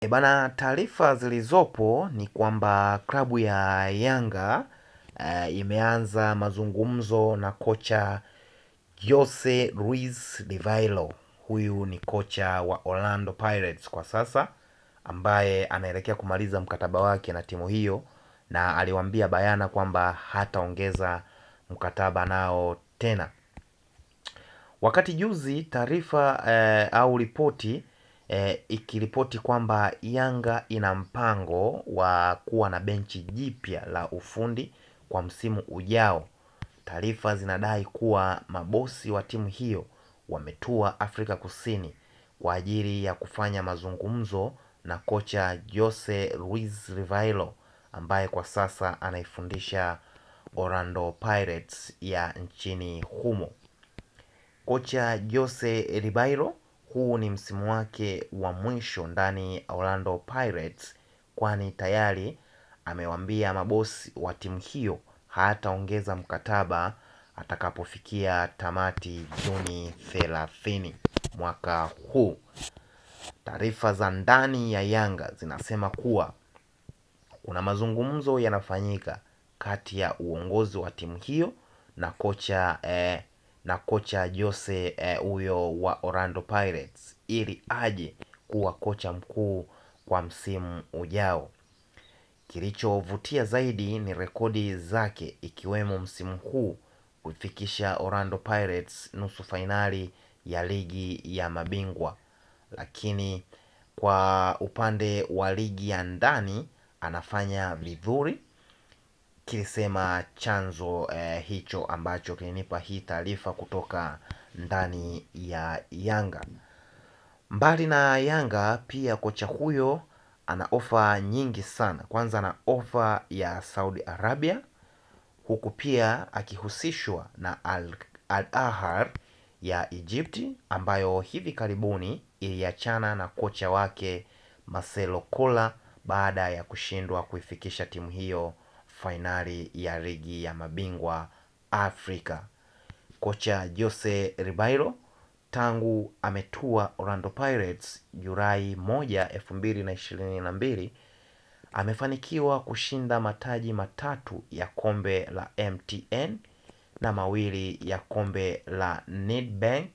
Bana, taarifa zilizopo ni kwamba klabu ya Yanga imeanza mazungumzo na kocha Jose Luis Rivaldo. Huyu ni kocha wa Orlando Pirates kwa sasa, ambaye anaelekea kumaliza mkataba wake na timu hiyo, na aliwaambia bayana kwamba hataongeza mkataba nao tena. Wakati juzi taarifa au ripoti ikiripoti kwamba Yanga ina mpango wa kuwa na benchi jipya la ufundi kwa msimu ujao. Taarifa zinadai kuwa mabosi wa timu hiyo wametua Afrika Kusini kwa ajili ya kufanya mazungumzo na kocha Jose Luis Rivaldo, ambaye kwa sasa anaifundisha Orlando Pirates ya nchini humo. Kocha Jose Rivaldo, huu ni msimu wake wa mwisho ndani ya Orlando Pirates, kwani tayari amewaambia mabosi wa timu hiyo hataongeza mkataba atakapofikia tamati Juni 30 mwaka huu. Taarifa za ndani ya Yanga zinasema kuwa kuna mazungumzo yanafanyika kati ya uongozi wa timu hiyo na kocha Jose huyo wa Orlando Pirates ili aje kuwa kocha mkuu kwa msimu ujao. Kilichovutia zaidi ni rekodi zake, ikiwemo msimu huu kufikisha Orlando Pirates nusu fainali ya ligi ya mabingwa. Lakini kwa upande wa ligi ya ndani anafanya vizuri, kilisema chanzo hicho ambacho kilinipa hii taarifa kutoka ndani ya Yanga. Mbali na Yanga, pia kocha huyo ana ofa nyingi sana. Kwanza ana ofa ya Saudi Arabia, huku pia akihusishwa na Al-Ahly ya Egypti, ambayo hivi karibuni iliachana na kocha wake Marcelo Kola baada ya kushindwa kuifikisha timu hiyo fainali ya ligi ya mabingwa Afrika. Kocha Jose Rivaldo tangu ametua Orlando Pirates Julai 1, 2022 amefanikiwa kushinda mataji matatu ya kombe la MTN na mawili ya kombe la Nedbank,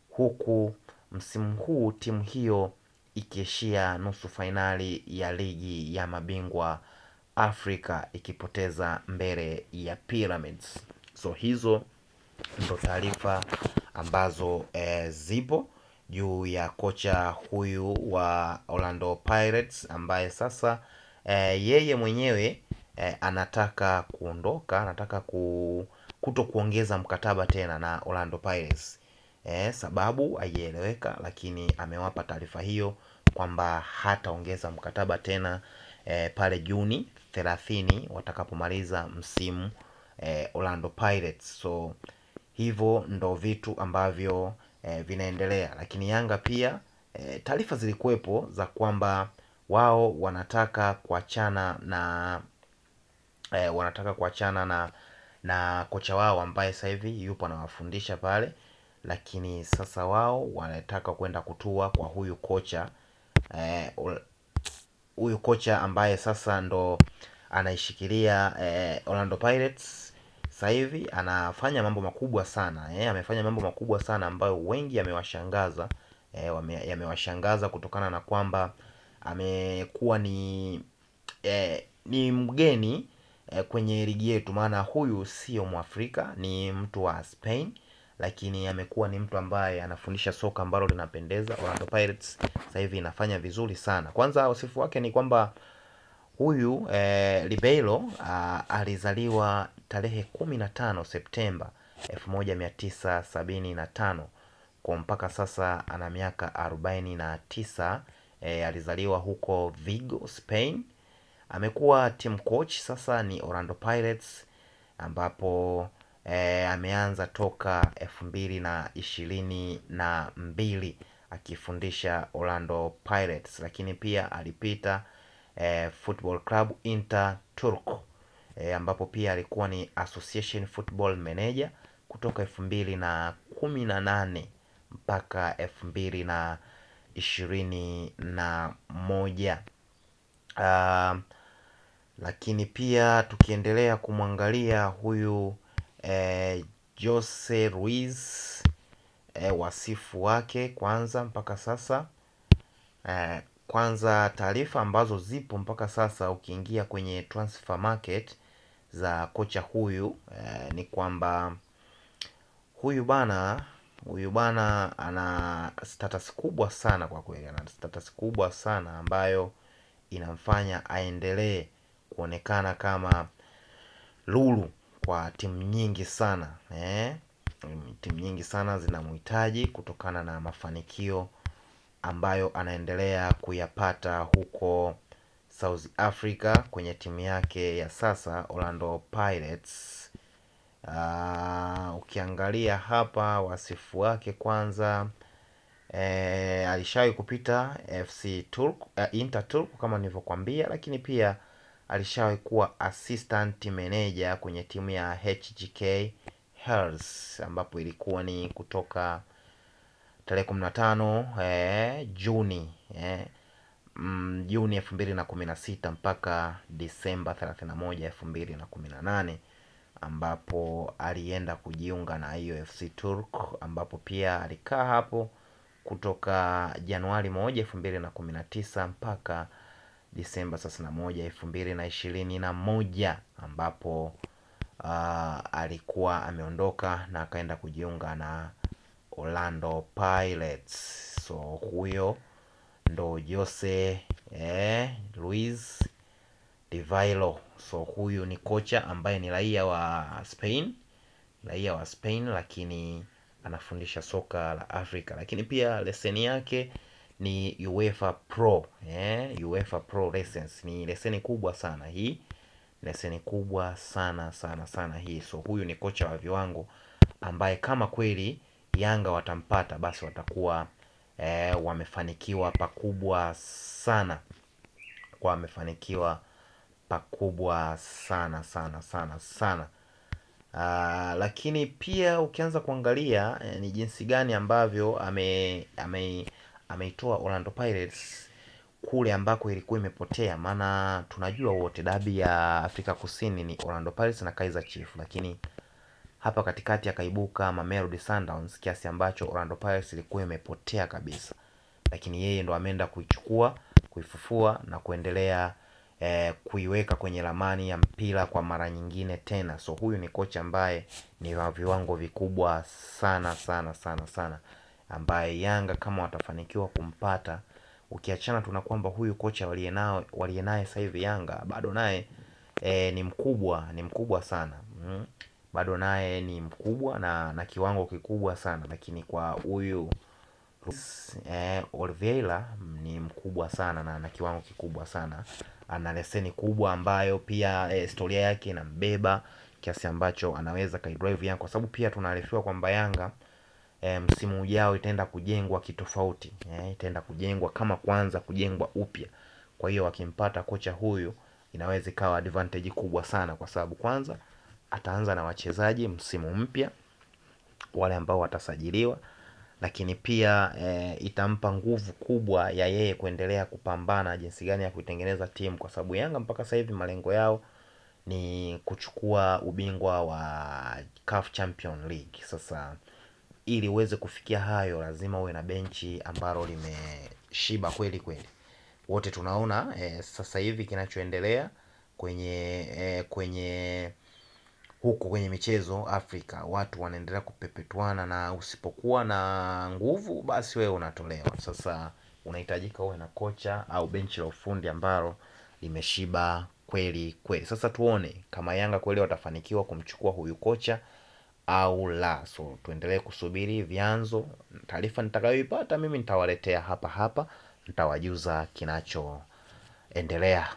huku msimu huu timu hiyo ikiishia nusu fainali ya ligi ya mabingwa Afrika ikipoteza mbele ya Pyramids. So hizo ndo taarifa ambazo zipo juu ya kocha huyu wa Orlando Pirates, ambaye sasa yeye mwenyewe anataka kuondoka, anataka kuto kuongeza mkataba tena na Orlando Pirates. Sababu haijaeleweka, lakini amewapa taarifa hiyo kwamba hataongeza mkataba tena pale Juni 30 watakapomaliza msimu Orlando Pirates. So hivyo ndo vitu ambavyo vinaendelea. Lakini Yanga pia taarifa zilikuwepo za kwamba wao wanataka kuachana na kocha wao ambaye sasa hivi yupo anawafundisha pale, lakini sasa wao wanataka kwenda kutua kwa huyu kocha ambaye sasa ndo anaishikilia Orlando Pirates. Sasa hivi anafanya mambo makubwa sana, amefanya mambo makubwa sana ambayo wengi yamewashangaza, yamewashangaza kutokana na kwamba amekuwa ni mgeni kwenye ligi yetu, maana huyu sio Mwafrika, ni mtu wa Spain, lakini amekuwa ni mtu ambaye anafundisha soka ambalo linapendeza. Orlando Pirates sasa hivi inafanya vizuri sana. Kwanza usifu wake ni kwamba huyu Ribeiro alizaliwa tarehe 15 Septemba 1975, kwa mpaka sasa ana miaka 49. Alizaliwa huko Vigo, Spain. Amekuwa team coach sasa ni Orlando Pirates, ambapo ameanza toka 2022 akifundisha Orlando Pirates, lakini pia alipita Football Club Inter Turk, ambapo pia alikuwa ni Association Football Manager kutoka 2018 mpaka 2021. Lakini pia tukiendelea kumwangalia huyu Jose Ruiz, wasifu wake kwanza mpaka sasa. Kwanza taarifa ambazo zipo mpaka sasa ukiingia kwenye transfer market za kocha huyu, ni kwamba huyu bana ana status kubwa sana kwa kweli. Ana status kubwa sana ambayo inamfanya aendelee kuonekana kama lulu kwa timu nyingi sana. Timu nyingi sana zinamhitaji kutokana na mafanikio ambayo anaendelea kuyapata huko South Africa kwenye timu yake ya sasa Orlando Pirates. Ukiangalia hapa wasifu wake kwanza, alishawahi kupita FC Turk, Inter Turk kama nilivyokuambia, lakini pia alishawahi kuwa assistant manager kwenye timu ya HGK Hearts, ambapo ilikuwa ni kutoka tarehe 15 Juni 2016 mpaka Disemba 31, 2018, ambapo alienda kujiunga na hiyo FC Turk, ambapo pia alikaa hapo kutoka Januari 1, 2019 mpaka Disemba 31, 2021, ambapo alikuwa ameondoka na akaenda kujiunga na Orlando Pirates. So huyo ndo Jose Luis Divailo. So huyu ni kocha ambaye ni raia wa Spain, lakini anafundisha soka la Afrika. Lakini pia leseni yake ni UEFA Pro, UEFA Pro license. Ni leseni kubwa sana hii. Leseni kubwa sana sana sana hii. So huyu ni kocha wa viwango ambaye kama kweli Yanga watampata, basi watakuwa wamefanikiwa pakubwa sana. Wamefanikiwa pakubwa sana sana sana sana. Lakini pia ukianza kuangalia ni jinsi gani ambavyo ameitoa Orlando Pirates kule ambako ilikuwa imepotea. Maana tunajua wote dabi ya Afrika Kusini ni Orlando Pirates na Kaizer Chiefs, lakini hapa katikati akaibuka Mamelodi Sundowns, kiasi ambacho Orlando Pirates ilikuwa imepotea kabisa. Lakini yeye ndo ameenda kuichukua, kuifufua na kuendelea kuiweka kwenye ramani ya mpira kwa mara nyingine tena. So huyu ni kocha ambaye ni wa viwango vikubwa sana sana sana sana, ambaye Yanga kama watafanikiwa kumpata, ukiachana tuna kwamba huyu kocha waliye naye sasa hivi Yanga bado naye ni mkubwa sana. Bado naye ni mkubwa na kiwango kikubwa sana, lakini kwa huyu Oliveira ni mkubwa sana na kiwango kikubwa sana. Ana leseni kubwa ambayo pia historia yake inambeba kiasi ambacho anaweza kaidrive Yanga, kwa sababu pia tunaarifiwa kwamba Yanga msimu ujao itaenda kujengwa kitofauti. Itaenda kujengwa kama kwanza kujengwa upya. Kwa hiyo wakimpata kocha huyu inaweza ikawa advantage kubwa sana, kwa sababu kwanza ataanza na wachezaji msimu mpya wale ambao watasajiliwa, lakini pia itampa nguvu kubwa ya yeye kuendelea kupambana jinsi gani ya kuitengeneza timu, kwa sababu Yanga mpaka sasa hivi malengo yao ni kuchukua ubingwa wa CAF Champions League. Sasa ili uweze kufikia hayo lazima uwe na benchi ambalo limeshiba kweli kweli. Wote tunaona sasa hivi kinachoendelea kwenye huko kwenye michezo Afrika, watu wanaendelea kupepetuana, na usipokuwa na nguvu basi wewe unatolewa. Sasa unahitajika uwe na kocha au benchi la ufundi ambalo limeshiba kweli kweli. Sasa tuone kama Yanga kweli watafanikiwa kumchukua huyu kocha au la. So tuendelee kusubiri vyanzo. Taarifa nitakayoipata mimi nitawaletea hapa, nitawajuza kinachoendelea.